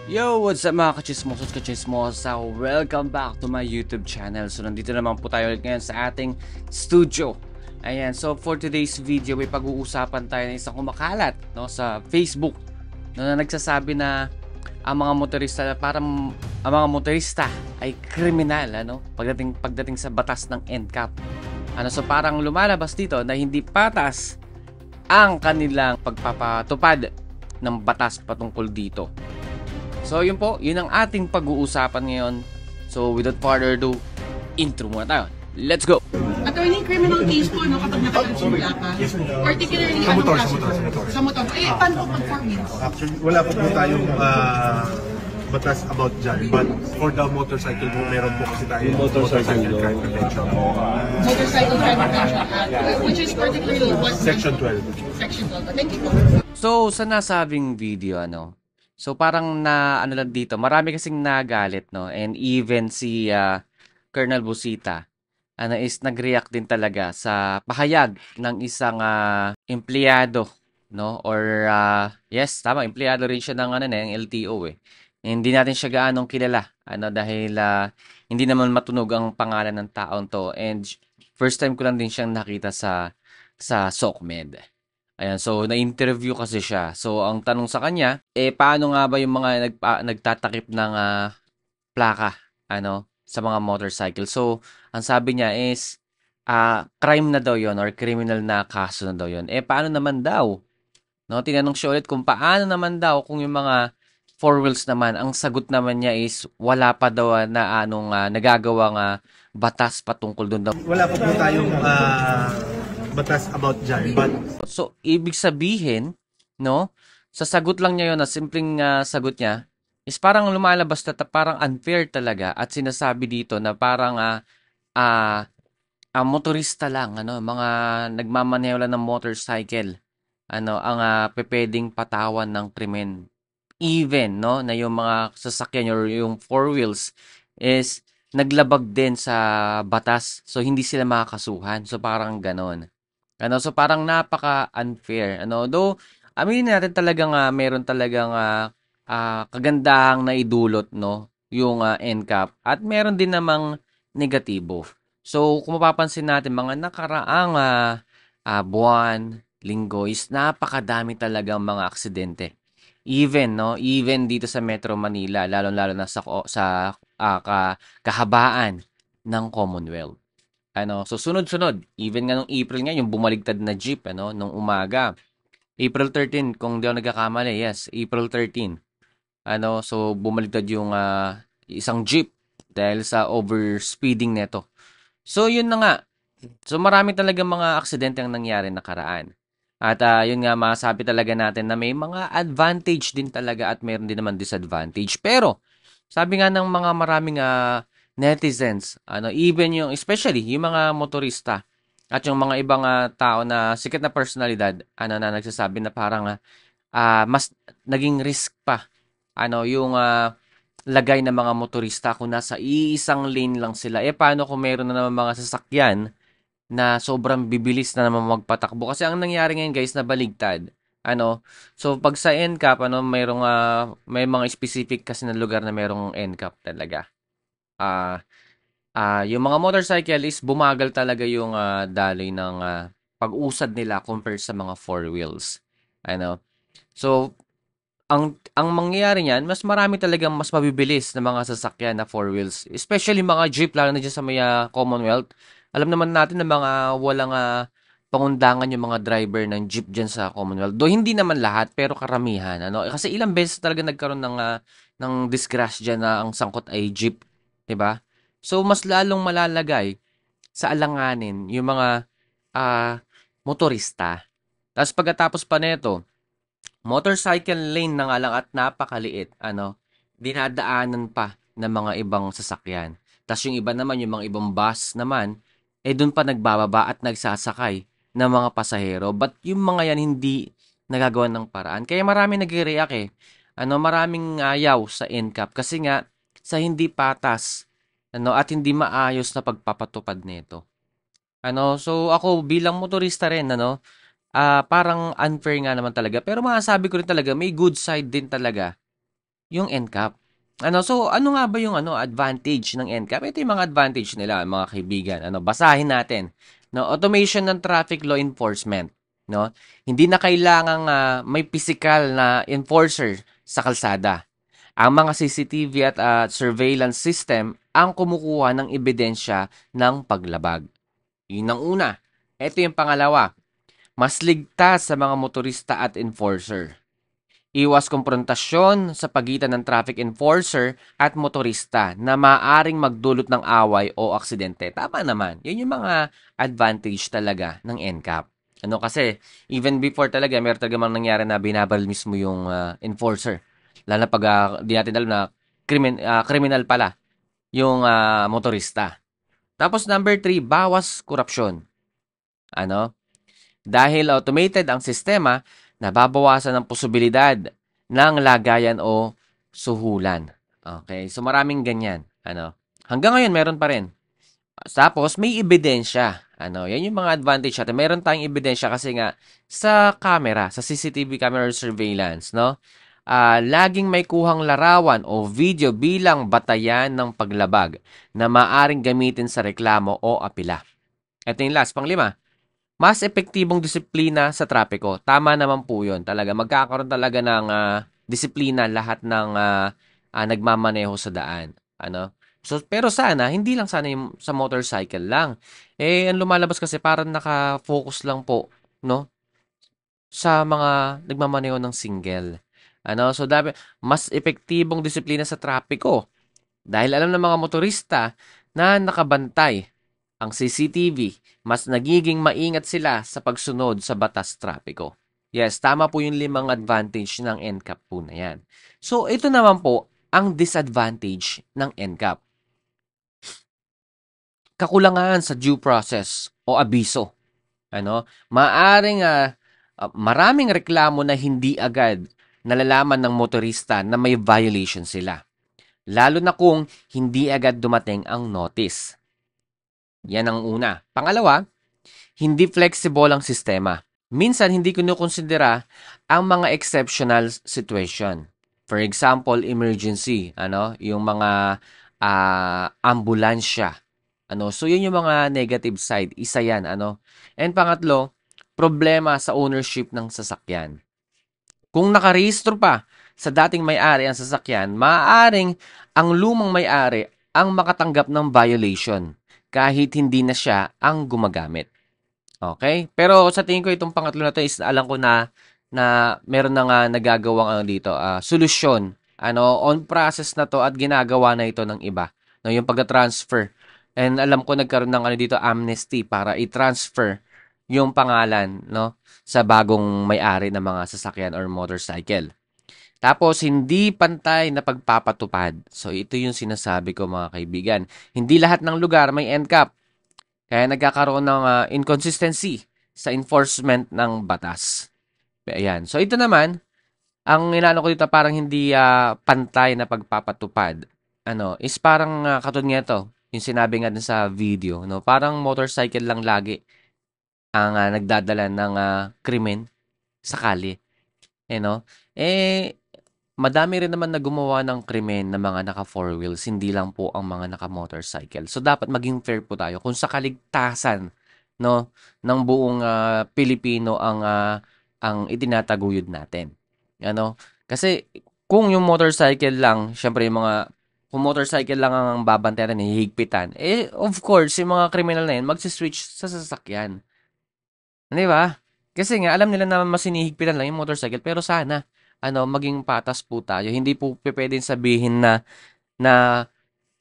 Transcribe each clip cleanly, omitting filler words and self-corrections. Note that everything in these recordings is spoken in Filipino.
Yo, what's up mga kachismosos, kachismosa? Welcome back to my YouTube channel. So, nandito naman po tayo ulit ngayon sa ating studio. Ayan, so for today's video, may pag-uusapan tayo ng isang kumakalat no, sa Facebook na nagsasabi na ang mga motorista, parang ang mga motorista ay kriminal pagdating sa batas ng NCAP. So parang lumalabas dito na hindi patas ang kanilang pagpapatupad ng batas patungkol dito. So yun po, yun ang ating pag-uusapan ngayon. So without further ado, intro muna tayo. Let's go! Attorney, criminal case po, no, kapag nakakonsulta ka, particularly Sa motor, kaso? sa motor, sa motor. Sa motor. Eh, paano pag 4 wheels? Actually, wala po tayong batas about dyan. But for the motorcycle po, meron po kasi tayo motorcycle crime prevention. Motorcycle Crime Prevention Act, which is particularly what? Section 12. Section 12. Thank you po. So sa nasabing video, so parang na ano lang dito, marami kasing nagalit, no? And even si Colonel Busita is nag-react din talaga sa pahayag ng isang empleyado, no? Or yes, tama, empleyado rin siya ng ng LTO eh. Hindi natin siya gaanong kilala, dahil hindi naman matunog ang pangalan ng taon to, and first time ko lang din siyang nakita sa SOCMED. Ayan, so na-interview kasi siya. So ang tanong sa kanya, paano nga ba yung mga nagtatakip ng plaka sa mga motorcycle? So ang sabi niya is crime na daw 'yon or criminal na kaso na daw 'yon. Paano naman daw? No, tinanong siya ulit kung paano naman daw kung yung mga four wheels naman. Ang sagot naman niya is wala pa daw na nagagawang batas patungkol doon daw. Wala po tayong batas about dyan. But So, ibig sabihin, no, sa sagot lang niya yun, na simpleng sagot niya, is parang lumalabas na parang unfair talaga at sinasabi dito na parang motorista lang, mga nagmamaneho lang ng motorcycle, ang pwedeng patawan ng krimen. Even, no, na yung mga sasakyan or yung four wheels is naglabag din sa batas. So, hindi sila makakasuhan. So, parang ganon. So parang napaka-unfair. Though, aminin natin talagang meron talagang kagandahang naidulot, no, yung NCAP. At meron din namang negatibo. So, kung mapapansin natin, mga nakaraang buwan, linggo, is napakadami talagang mga aksidente. Even dito sa Metro Manila, lalo-lalo na kahabaan ng Commonwealth. So sunod-sunod, even nga nung April nga, yung bumaligtad na jeep, nung umaga. April 13, kung di ako nagkakamali, yes, April 13. So bumaligtad yung isang jeep dahil sa overspeeding neto. So yun na nga. So marami talaga mga aksidente ang nangyari nakaraan. At yun nga, masabi talaga natin na may mga advantage din talaga at mayroon din naman disadvantage. Pero, sabi nga ng mga maraming netizens, even yung, especially yung mga motorista at yung mga ibang tao na sikat na personalidad, na nagsasabi na parang mas naging risk pa, yung lagay ng mga motorista kung nasa iisang lane lang sila. Paano kung meron na naman mga sasakyan na sobrang bibilis na naman magpatakbo? Kasi ang nangyari ngayon, guys, na baligtad. So pag sa NCAP, mayroong may mga specific kasi na lugar na mayroong NCAP talaga. Yung mga motorcycle is bumagal talaga yung daloy ng pag-usad nila compared sa mga four wheels. So ang mangyayari niyan, mas marami talagang mas mabibilis na mga sasakyan na four wheels, especially mga jeep, lalo na dyan sa may Commonwealth. Alam naman natin na mga walang pangundangan yung mga driver ng jeep dyan sa Commonwealth. Do hindi naman lahat, pero karamihan. Kasi ilang beses talaga nagkaroon ng disgrasya dyan na ang sangkot ay jeep. 'Di ba? So, mas lalong malalagay sa alanganin yung mga motorista. Tapos pagkatapos pa nito, motorcycle lane na nga lang at napakaliit, dinadaanan pa ng mga ibang sasakyan. Tapos yung iba naman, yung mga ibang bus naman, doon pa nagbababa at nagsasakay ng mga pasahero. But yung mga yan hindi nagagawa ng paraan. Kaya marami nagre-react maraming ayaw sa NCAP kasi nga sa hindi patas at hindi maayos na pagpapatupad nito. So ako bilang motorista rin, parang unfair nga naman talaga. Pero masasabi ko rin talaga, may good side din talaga yung NCAP. So ano nga ba yung advantage ng NCAP? Ito yung mga advantage nila, mga kaibigan. Basahin natin. No, automation ng traffic law enforcement, no? Hindi na kailangang may physical na enforcer sa kalsada. Ang mga CCTV at surveillance system ang kumukuha ng ebidensya ng paglabag. Yun ang una. Ito yung pangalawa. Mas ligtas sa mga motorista at enforcer. Iwas komprontasyon sa pagitan ng traffic enforcer at motorista na maaaring magdulot ng away o aksidente. Tama naman. Yan yung mga advantage talaga ng NCAP. Kasi, even before talaga, meron talaga mang nangyari na binabal mismo yung enforcer. Lalo na pag di natin alam na criminal pala yung motorista. Tapos number 3, bawas korupsyon. Dahil automated ang sistema, nababawasan ang posibilidad ng lagayan o suhulan. Okay, so maraming ganyan. Hanggang ngayon meron pa rin. Tapos may ebidensya. Yan yung mga advantage natin. Meron tayong ebidensya kasi nga sa camera, sa CCTV camera surveillance, no? Laging may kuhang larawan o video bilang batayan ng paglabag na maaring gamitin sa reklamo o apila. Ito yung last, pang-5. Mas epektibong disiplina sa trapiko. Tama naman po yun. Talaga, magkakaroon talaga ng disiplina lahat ng nagmamaneho sa daan. So, pero sana, hindi lang sana yung sa motorcycle lang. Ang lumalabas kasi parang naka-focus lang po, no? Sa mga nagmamaneho ng single. So, mas epektibong disiplina sa trapiko. Dahil alam ng mga motorista na nakabantay ang CCTV, mas nagiging maingat sila sa pagsunod sa batas trapiko. Yes, tama po yung 5 advantage ng NCAP po na yan. So, ito naman po ang disadvantage ng NCAP. Kakulangan sa due process o abiso. Maaring maraming reklamo na hindi agad nalalaman ng motorista na may violation sila. Lalo na kung hindi agad dumating ang notice. Yan ang una. Pangalawa, hindi flexible ang sistema. Minsan, hindi kinukonsidera ang mga exceptional situation. For example, emergency, yung mga ambulansya. So, yun yung mga negative side. Isa yan, And pangatlo, problema sa ownership ng sasakyan. Kung nakarehistro pa sa dating may-ari ang sasakyan, maaaring ang lumang may-ari ang makatanggap ng violation kahit hindi na siya ang gumagamit. Okay? Pero sa tingin ko itong pangatlo na to is alam ko na meron na nga nagagawang dito, solusyon. On process na to at ginagawa na ito ng iba. No, yung pagka-transfer. And alam ko nagkaroon ng dito amnesty para i-transfer yung pangalan, no, sa bagong may-ari ng mga sasakyan or motorcycle. Tapos, hindi pantay na pagpapatupad. So, ito yung sinasabi ko mga kaibigan. Hindi lahat ng lugar may NCAP. Kaya nagkakaroon ng inconsistency sa enforcement ng batas. Ayan. So, ito naman, ang inano ko dito parang hindi pantay na pagpapatupad. Is parang katulad nga ito, yung sinabi nga din sa video, no? Parang motorcycle lang lagi ang nagdadala ng krimen sa kalye. Madami rin naman na gumawa ng krimen na mga naka four wheels, hindi lang po ang mga naka motorcycle. So dapat maging fair po tayo kung sa kaligtasan, no, ng buong Pilipino ang itinataguyod natin. Kasi kung yung motorcycle lang, syempre yung mga kung motorcycle lang ang babantayan, hihigpitan, of course, yung mga criminal na yun, magsiswitch sa sasakyan. Di ba? Kasi nga, alam nila na mas hinihigpitan lang yung motorcycle, pero sana, maging patas po tayo. Hindi po pwedeng sabihin na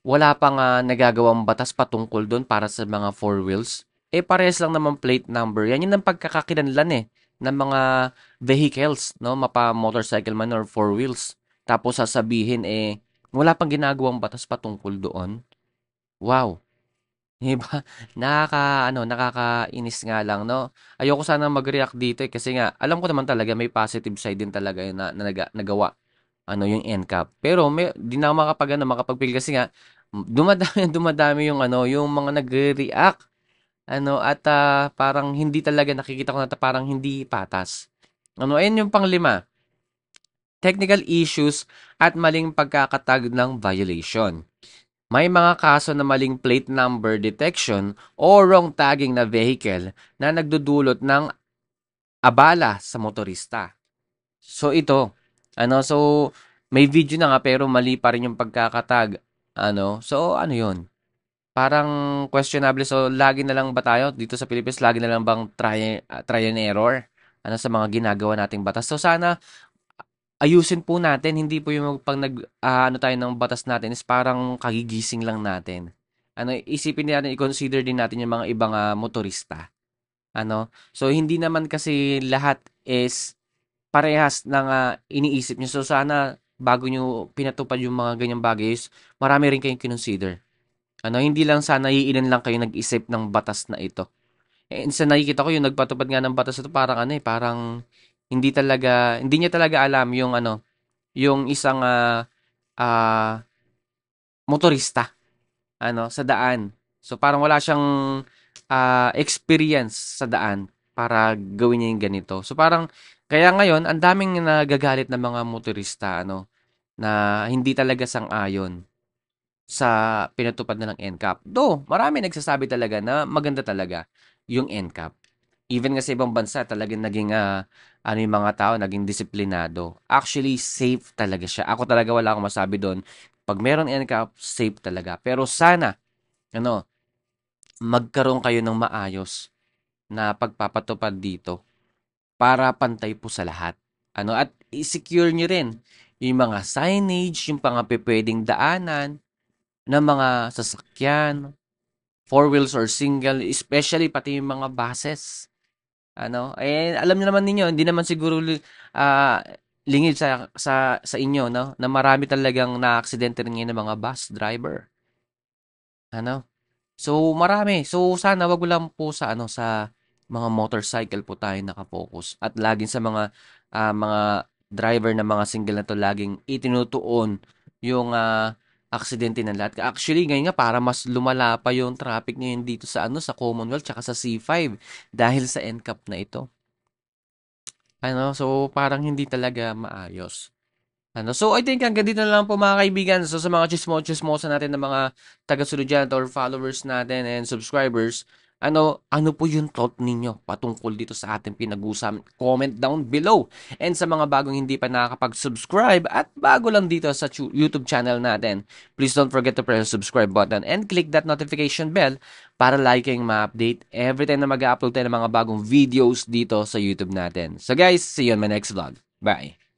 wala pang nagagawang batas patungkol doon para sa mga four wheels. Parehas lang naman plate number. Yan yung pagkakakilanlan ng mga vehicles, no? Mapa motorcycle man or four wheels. Tapos sasabihin, wala pang ginagawang batas patungkol doon. Wow. Diba? Nakakainis nga lang, no? Ayoko sana mag-react dito kasi nga, alam ko naman talaga may positive side din talaga yun na nagawa. Yung NCAP. Pero di na ako makapagpil kasi nga, dumadami yung mga nagre-react. At parang hindi talaga nakikita ko na parang hindi patas. Ayun yung pang-5. technical issues at maling pagkakatag ng violation. May mga kaso na maling plate number detection o wrong tagging na vehicle na nagdudulot ng abala sa motorista. So ito, so may video na nga pero mali pa rin yung pagkakatag. So ano 'yun? Parang questionable. So lagi na lang ba tayo dito sa Pilipinas, lagi na lang bang try and error sa mga ginagawa nating batas. So sana ayusin po natin, hindi po yung pag tayo ng batas natin is parang kagigising lang natin. Isipin natin, i-consider din natin yung mga ibang motorista. So hindi naman kasi lahat is parehas ng iniisip niyo. So sana bago niyo pinatupad yung mga ganyang bagay is marami rin kayong kinonsider. Hindi lang sana iilan lang kayo nag-isip ng batas na ito. Sa nakikita ko yung nagpatupad nga ng batas ito parang parang hindi niya talaga alam yung yung isang motorista sa daan. So parang wala siyang experience sa daan para gawin niya yung ganito. So parang kaya ngayon ang daming nagagalit na mga motorista na hindi talaga sang-ayon sa pinatupad na ng NCAP. Though marami nagsasabi talaga na maganda talaga yung NCAP. Even nga sa ibang bansa talagang naging yung mga tao naging disiplinado. Actually safe talaga siya. Ako talaga wala akong masabi doon. Pag meron NCAP, safe talaga. Pero sana magkaroon kayo ng maayos na pagpapatupad dito para pantay po sa lahat. At i-secure nyo rin yung mga signage, yung mga pwedeng daanan ng mga sasakyan, four wheels or single, especially pati yung mga buses. Alam niyo naman ninyo, hindi naman siguro lingid sa inyo, no? Na marami talagang na-aksidente rin ngayon ng mga bus driver. So marami. So sana wag lang po sa mga motorcycle po tayo naka-focus at laging sa mga driver ng mga single na to laging itinutuon yung aksidente ng lahat. Actually, ngayon nga para mas lumala pa yung traffic ngayon dito sa Commonwealth tsaka sa C5 dahil sa NCAP na ito. So parang hindi talaga maayos. So I think hanggang dito na lang po mga kaibigan. So sa mga chismosa natin ng mga taga-sunod dyan or followers natin and subscribers, ano po yung thought ninyo patungkol dito sa ating pinag-usapan? Comment down below. And sa mga bagong hindi pa nakakapag-subscribe at bago lang dito sa YouTube channel natin, please don't forget to press the subscribe button and click that notification bell para lagi kayong ma-update every time na mag-upload tayo ng mga bagong videos dito sa YouTube natin. So guys, see you on my next vlog. Bye!